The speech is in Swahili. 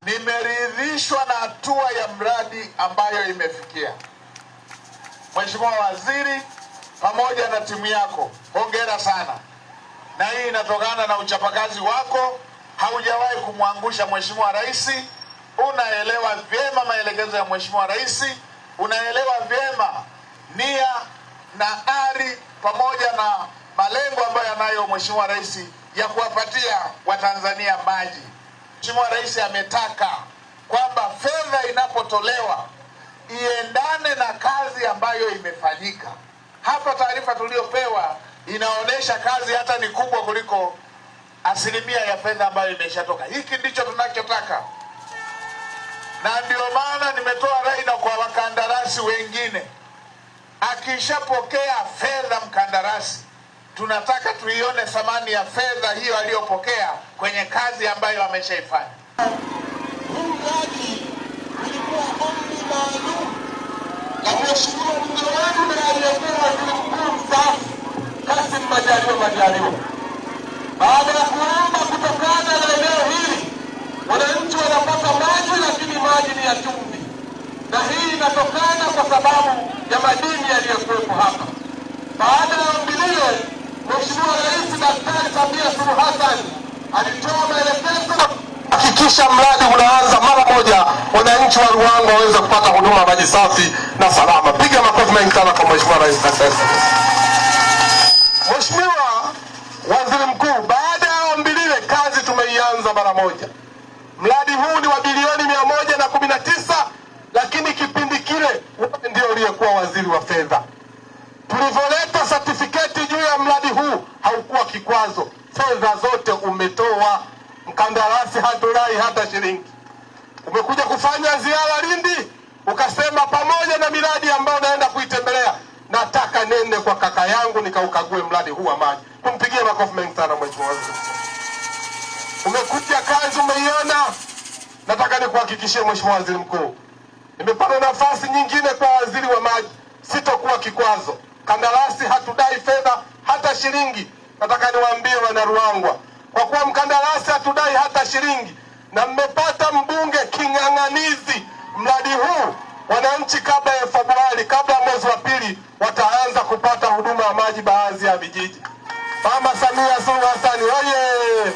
Nimeridhishwa na hatua ya mradi ambayo imefikia. Mheshimiwa Waziri pamoja na timu yako, hongera sana. Na hii inatokana na uchapakazi wako, haujawahi kumwangusha Mheshimiwa Rais. Unaelewa vyema maelekezo ya Mheshimiwa Rais, unaelewa vyema nia na ari pamoja na malengo ambayo yanayo Mheshimiwa Rais ya kuwapatia Watanzania maji. Mheshimiwa Rais ametaka kwamba fedha inapotolewa iendane na kazi ambayo imefanyika. Hapa taarifa tuliyopewa inaonyesha kazi hata ni kubwa kuliko asilimia ya fedha ambayo imeshatoka. Hiki ndicho tunachotaka, na ndio maana nimetoa rai na kwa wakandarasi wengine, akishapokea fedha mkandarasi, tunataka tuione thamani ya fedha hiyo aliyopokea kwenye kazi ambayo ameshaifanya. Huu mradi ulikuwa ombi maalum la Mheshimiwa Mbunge wetu na aliyekuwa Waziri Mkuu mstaafu Kassim Majaliwa. Baada ya kuomba kutokana na eneo hili, wananchi wanapata maji, lakini maji ni ya chumvi, na hii inatokana kwa sababu ya madini yaliyokuwepo hapa. Baada ya ombi lile, Mheshimiwa Rais Daktari Samia Suluhu Hassan alitoa maelekezo hakikisha mradi unaanza mara moja, wananchi wa Ruangwa waweze kupata huduma ya maji safi na salama. Piga makofi mengi sana kwa Mheshimiwa Rais Daktari. Mheshimiwa Waziri Mkuu, baada ya ombi lile, kazi tumeianza mara moja. Mradi huu ni wa bilioni 119, lakini kipindi kile ndio uliyekuwa waziri wa fedha. Tulivyoleta certificate juu ya mradi huu haukuwa kikwazo. Fedha zote umetoa, mkandarasi hatulai hata shilingi. Umekuja kufanya ziara Lindi, ukasema pamoja na miradi ambayo naenda kuitembelea, nataka nende kwa kaka yangu nikaukague mradi huu wa maji. Kumpigie makofi mengi sana Mheshimiwa Waziri. Umekuja kazi umeiona. Nataka nikuhakikishie Mheshimiwa Waziri Mkuu, nimepata nafasi nyingine kwa waziri wa maji, sitokuwa kikwazo. Kandarasi hatudai fedha hata shilingi. Nataka niwaambie wana Ruangwa, kwa kuwa mkandarasi hatudai hata shilingi na mmepata mbunge king'ang'anizi, mradi huu wananchi kabla ya Februari, kabla mwezi wa pili, wataanza kupata huduma ya maji baadhi ya vijiji. Mama Samia Suluhu Hassan oye!